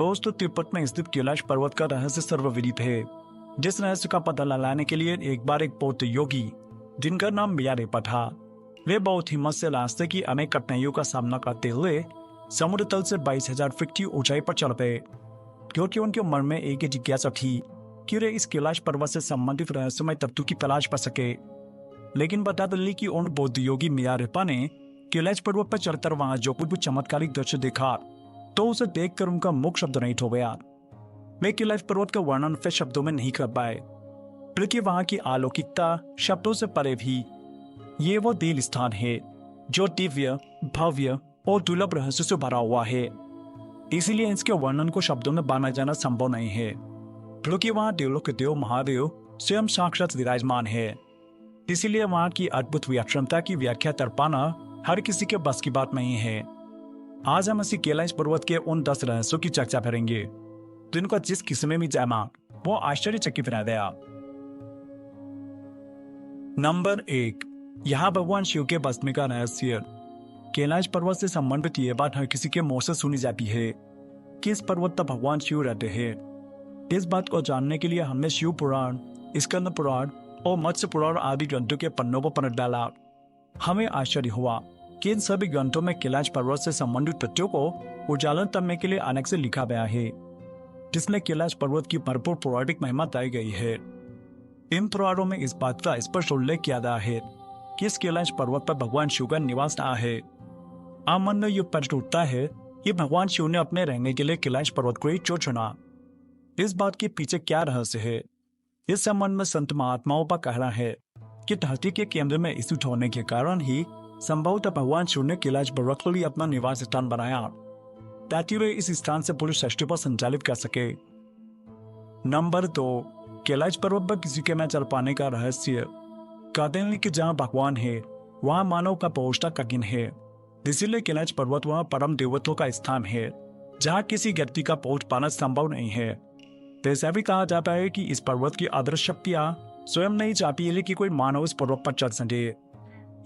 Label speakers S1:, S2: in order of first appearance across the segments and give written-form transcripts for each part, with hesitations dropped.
S1: दोस्तों, तिब्बत में स्थित कैलाश पर्वत का रहस्य सर्वविदित है। जिस रहस्य का पता लगाने के लिए एक बार एक बौद्ध योगी जिनका नाम मियारेपा था, वे बहुत हिम्मत से रास्ते की अनेक कठिनाइयों का सामना करते हुए समुद्र तल से 22,000 फीट की ऊंचाई पर चढ़ गए, क्योंकि उनके मन में एक ही जिज्ञासा थी कि वे इस कैलाश पर्वत से संबंधित रहस्यमय तत्वों की तलाश कर सके। लेकिन बता दें कि उन बौद्ध योगी मियारेपा ने कैलाश पर्वत पर चढ़कर वहां जो कुछ भी चमत्कारिक दृश्य देखा, तो उसे देखकर उनका मुख शब्द नहीं हो गया। वे कैलाश पर्वत का वर्णन फिर शब्दों में नहीं कर पाए, बल्कि वहां की अलौकिकता शब्दों से परे भी। ये वो दिल स्थान है जो दिव्य, भव्य और दुर्लभ रहस्य से भरा हुआ है। इसीलिए इसके वर्णन को शब्दों में बांधा जाना संभव नहीं है, क्योंकि वहां देवों के देव महादेव स्वयं साक्षात विराजमान है। इसीलिए वहां की अद्भुत व्याख्याता की व्याख्या कर पाना हर किसी के बस की बात नहीं है। आज हम इसी कैलाश पर्वत के उन 10 रहस्यों की चर्चा करेंगे जिनको जिस किसी में भी जाना वो आश्चर्यचकित रह गया। नंबर 1, यहाँ भगवान शिव के भस्म का रहस्य। कैलाश पर्वत से संबंधित ये बात हर किसी के मुंह से सुनी जाती है कि इस पर्वत पर भगवान शिव रहते हैं। इस बात को जानने के लिए हमने शिव पुराण, स्कंद पुराण और मत्स्य पुराण आदि ग्रंथों के पन्नों पर पलट डाला। हमें आश्चर्य हुआ कि इन सभी ग्रंथों में कैलाश पर्वत से संबंधित तथ्यों को उजागर करने के लिए अलग से लिखा गया है, जिसमें कैलाश पर्वत की भरपूर पौराणिक महिमा बताई गई है। इन पुराणों में इस बात का स्पष्ट उल्लेख किया गया है कि इस कैलाश पर्वत पर भगवान शिव का निवास रहा है। आम मन में यह प्रश्न उठता है कि भगवान शिव ने अपने रहने के लिए कैलाश पर्वत को ही क्यों चुना। इस बात के पीछे क्या रहस्य है? इस संबंध में संत महात्माओं का कहना है कि धरती के केंद्र में स्थित होने के कारण ही संभवतः भगवान शिव ने कैलाश पर्वत को ही अपना निवास स्थान बनाया, ताकि वे इस स्थान से पूरी सृष्टि पर संचालित कर सके। नंबर 2, कैलाश पर्वत पर किसी के न चढ़ पाने का रहस्य। कहते हैं कि जहाँ भगवान है वहाँ मानव का पहुंचना कठिन है। इसीलिए कैलाश पर्वत वहाँ परम देवत्व का स्थान है जहाँ किसी व्यक्ति का पहुंच पाना संभव नहीं है। तो ऐसा भी कहा जाता है कि इस पर्वत की अदृश्य शक्तियां स्वयं नहीं चाहती है कि कोई मानव इस पर्वत पर चढ़ सके।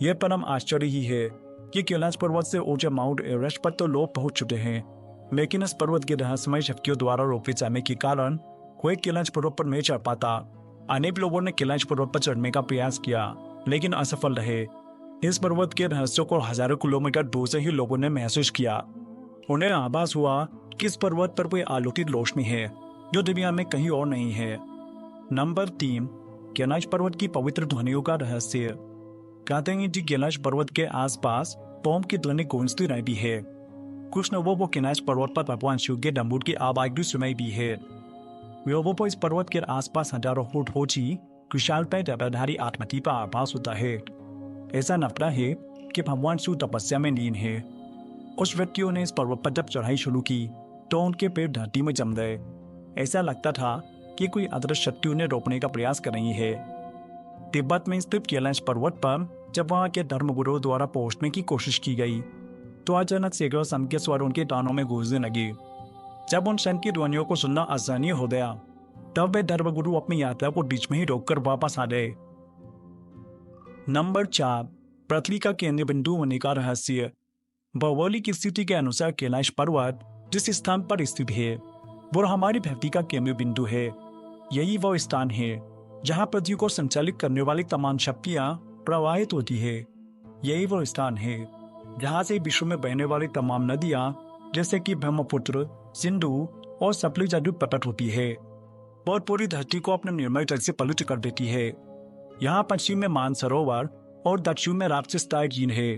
S1: यह परम आश्चर्य ही है कि कैलाश पर्वत से ऊंचे माउंट एवरेस्ट पर तो लोग पहुंच चुके हैं, लेकिन इस पर्वत के रहस्यमय शक्तियों द्वारा रोके जाने के कारण कोई कैलाश पर्वत पर नहीं चढ़ पाता। अनेक लोगों ने कैलाश पर्वत पर चढ़ने का प्रयास किया, लेकिन असफल रहे। इस पर्वत के रहस्यों को हजारों किलोमीटर दूर से ही लोगों ने महसूस किया। उन्हें आभास हुआ कि इस पर्वत पर कोई अलौकिक रोशनी है जो दुनिया में कहीं और नहीं है। नंबर 3, कैलाश पर्वत की पवित्र ध्वनियों का रहस्य। कहते हैं कि कैलाश पर्वत के आसपास पोम की ध्वनि गूंजती रहती है। कुछ लोगों को कैलाश पर्वत पर भगवान शिव के डमरू की आवाज भी सुनाई भी है। लोगों को इस पर्वत के आसपास हजारों फुट ऊंची विशालकाय जटाधारी आत्मति का आभास होता है। ऐसा लगता है कि भगवान शिव तपस्या में लीन है। उस व्यक्तियों ने इस पर्वत पर जब चढ़ाई शुरू की तो उनके पैर धरती में जम गए। ऐसा लगता था कि कोई अदृश्य शक्ति उन्हें रोकने का प्रयास कर रही है। तिब्बत में स्थित कैलाश पर्वत पर जब वहां के धर्मगुरुओं द्वारा पहुंचने की कोशिश की गई तो अचानक सैकड़ों संत के स्वर उनके कानों में गूंजने लगे। जब उन संत की ध्वनियों को सुनना आसानी हो गया, तब वे धर्मगुरु अपनी यात्रा को बीच में ही रोककर वापस आ गए। नंबर 4, पृथ्वी का केंद्र बिंदु होने का रहस्य। भौगोलिक स्थिति के अनुसार कैलाश पर्वत जिस स्थान पर स्थित है वो हमारी धरती का केंद्र बिंदु है। यही वो स्थान है जहाँ पृथ्वी को संचालित करने वाली तमाम शक्तियाँ प्रवाहित होती है। यही वो स्थान है जहाँ से विश्व में बहने वाली तमाम नदियाँ जैसे कि ब्रह्मपुत्र, सिंधु और सतलुज आदि प्रकट होती है और पूरी धरती को अपने निर्मल जल से पवित्र कर देती है। यहाँ पश्चिम में मानसरोवर और दक्षिण में राक्षस झील है।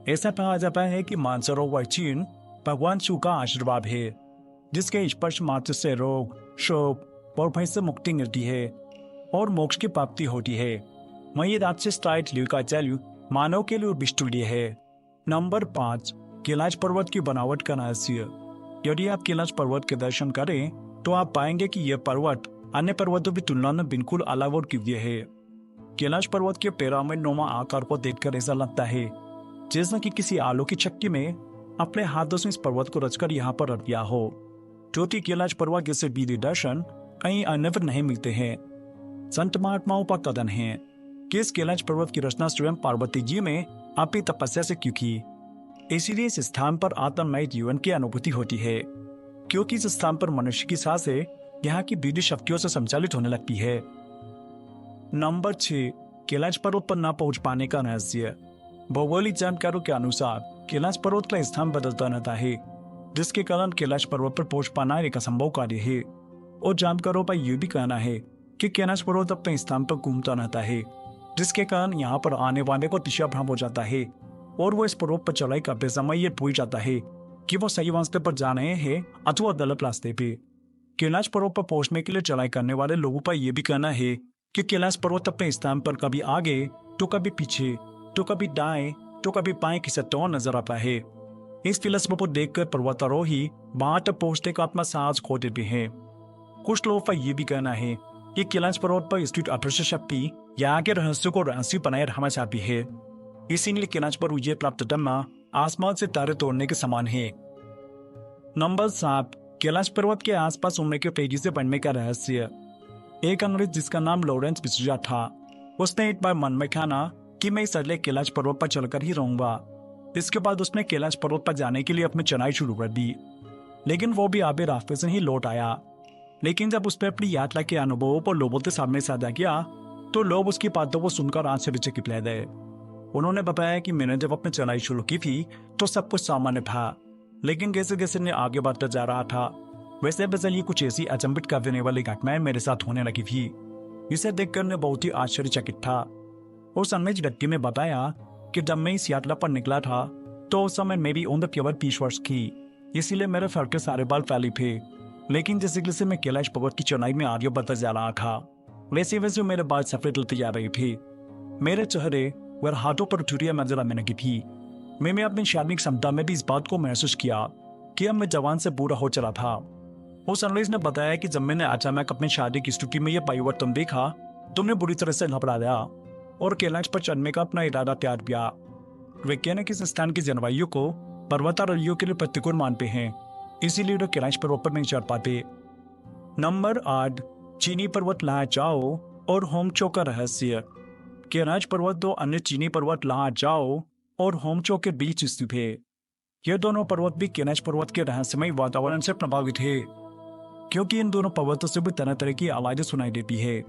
S1: ऐसा कहा जाता है कि मानसरोवर झील भगवान शिव का आशीर्वाद है, जिसके स्पर्श मात्र से रोग, शोक और भय से मुक्ति मिलती है और मोक्ष की प्राप्ति होती है। वहीं राक्षस झील का जल मानव के लिए विष्टुल्य है। नंबर 5, कैलाश पर्वत की बनावट का रहस्य। यदि आप कैलाश पर्वत के दर्शन करें तो आप पाएंगे कि यह पर्वत अन्य पर्वतों की तुलना में बिल्कुल अलग और दिव्य है। कैलाश पर्वत के पिरामिड नुमा आकार को देखकर ऐसा लगता है जैसा कि किसी अलौकिक शक्ति में अपने हाथों से इस पर्वत को रचकर यहाँ पर रख दिया हो। ज्योति कैलाश पर्वत जैसे विधि दर्शन कहीं अन्य पर नहीं मिलते हैं। संत महात्माओं का कथन है कि इस कैलाश पर्वत की रचना स्वयं पार्वती जी में अपनी तपस्या से की, इसीलिए इस स्थान पर आत्ममय जीवन की अनुभूति होती है। क्योंकि इस स्थान पर मनुष्य की सांसें यहाँ की दिव्य शक्तियों से संचालित होने लगती है। नंबर 6, कैलाश पर्वत पर न पहुंच पाने का रहस्य। भौगोलिक जानकारों के अनुसार कैलाश पर्वत का स्थान बदलता रहता है, जिसके कारण कैलाश पर्वत पर पहुंच पाना एक असंभव कार्य है। और जानकारों का यह भी कहना है कि कैलाश पर्वत अपने स्थान पर घूमता रहता है, जिसके कारण यहाँ पर आने वाले को दिशा भ्रम हो जाता है और वो इस पर्वत पर चढ़ाई करते समय ये भूल जाता है कि वो सही रास्ते पर जा रहे हैं अथवा गलत रास्ते पे। कैलाश पर्वत पर पहुंचने के लिए चढ़ाई करने वाले लोगों का यह भी कहना है कि कैलाश पर्वत अपने स्थान पर कभी आगे तो कभी पीछे तो कभी दाएं तो कभी बाएं खिसकता हुआ नजर आता है। इस फिलसफे को देखकर पर्वतारोही वहां तक पहुंचने का अपना साहस खो देते हैं। कुछ लोगों का यह भी कहना है कि कैलाश पर्वत पर स्थित अदृश्य शक्ति यहाँ के रहस्य को रहस्य बनाए रखना चाहती है, इसीलिए कैलाश पर विजय प्राप्त करना आसमान से तारे तोड़ने के समान है। नंबर 7, कैलाश पर्वत के आसपास उम्र के तेजी से बढ़ने का रहस्य। एक अंग्रेज जिसका नाम लॉरेंस विसुजा था, उसने एक बार मन में ठाना कि मैं इस अगले कैलाश पर्वत पर चलकर ही रहूंगा। इसके बाद उसने कैलाश पर्वत पर जाने के लिए अपनी चढ़ाई शुरू कर दी, लेकिन वो भी आधे रास्ते से ही लौट आया। लेकिन जब उसने अपनी यात्रा के अनुभवों को लोगों के सामने साझा किया तो लोग उसकी बातों को सुनकर आश्चर्यचकित रह गए। उन्होंने बताया कि मैंने जब अपनी चढ़ाई शुरू की थी तो सब कुछ सामान्य था, लेकिन जैसे जैसे मैं आगे बढ़ता जा रहा था वैसे वैसे ये कुछ ऐसी अचंभित कर देने वाली घटनाएं मेरे साथ होने लगी थी। इसे देखकर मैं बहुत ही आश्चर्यचकित था। उस अंग्रेज व्यक्ति ने बताया कि जब मैं इस यात्रा पर निकला था तो उस समय मेरी उम्र केवल 20 वर्ष की, इसीलिए मेरे सर के सारे बाल फैले थे। लेकिन जैसे जैसे मैं कैलाश पर्वत की चढ़ाई में आगे बढ़ता जा रहा था वैसे वैसे मेरे बाल सफेद होते जा रहे थे। मेरे चेहरे व हाथों पर चुटिया नजर आने लगी थी। मैंने अपनी शारीरिक क्षमता में भी इस बात को महसूस किया कि अब मैं जवान से बूढ़ा हो चला था। उस अंग्रेज ने बताया कि जब मैंने अचानक अपनी शारीरिक स्थिति में यह परिवर्तन देखा तो मैं बुरी तरह से घबरा गया और कैलाश पर चढ़ने का अपना इरादा त्याग किया। वैज्ञानिक इस स्थान की जलवायु को पर्वतारोहियों के लिए प्रतिकूल मानते हैं, इसीलिए वे कैलाश पर्वत पर नहीं चढ़ पाते। नंबर 8, चीनी पर्वत लाहाचाओ और होमचो का रहस्य। कैलाश पर्वत दो अन्य चीनी पर्वत लाहाचाओ और होमचो के बीच स्थित है। ये दोनों पर्वत भी कैलाश पर्वत के रहस्यमय वातावरण से प्रभावित है, क्योंकि इन दोनों पर्वतों से भी तरह तरह की आवाजें सुनाई देती है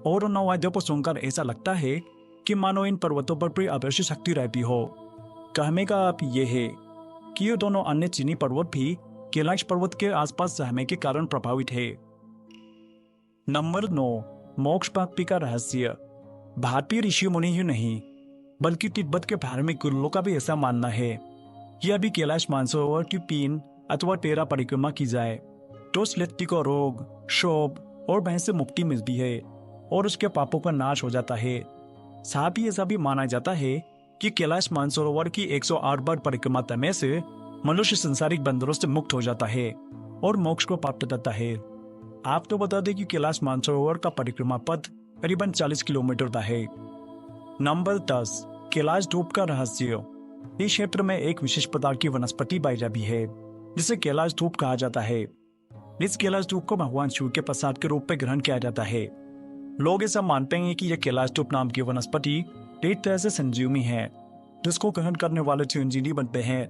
S1: और उन आवाजों को सुनकर ऐसा लगता है कि मानो इन पर्वतों पर कोई अदृश्य शक्ति रहती हो। कहने का अर्थ ये है कि ये दोनों अन्य चीनी पर्वत भी कैलाश पर्वत के आसपास रहने के कारण प्रभावित है। नंबर 9, मोक्ष प्राप्ति का रहस्य। भारतीय ऋषि मुनि ही नहीं बल्कि तिब्बत के धार्मिक गुरुओं का भी ऐसा मानना है कि अभी कैलाश मानसरोवर की 3 अथवा 13 परिक्रमा की जाए तो उस व्यक्ति को रोग, शोभ और भय से मुक्ति मिलती है और उसके पापों का नाश हो जाता है। साथ ही ऐसा भी माना जाता है कि कैलाश मानसरोवर की 108 बार परिक्रमा करने से मनुष्य संसारिक बंधनों से मुक्त हो जाता है और मोक्ष को प्राप्त करता है। आप तो बता दें कि कैलाश मानसरोवर का परिक्रमा पथ करीबन 40 किलोमीटर का है। नंबर 10, कैलाश धूप का रहस्य। इस क्षेत्र में एक विशेष प्रकार की वनस्पति पाई जाती है जिसे कैलाश धूप कहा जाता है। इस कैलाश धूप को भगवान शिव के प्रसाद के रूप में ग्रहण किया जाता है। लोग ऐसा मानते हैं कि यह कैलाश धूप नाम की वनस्पति एक तरह से संजीवनी है, जिसको ग्रहण करने वाले चिरंजीवी बनते हैं।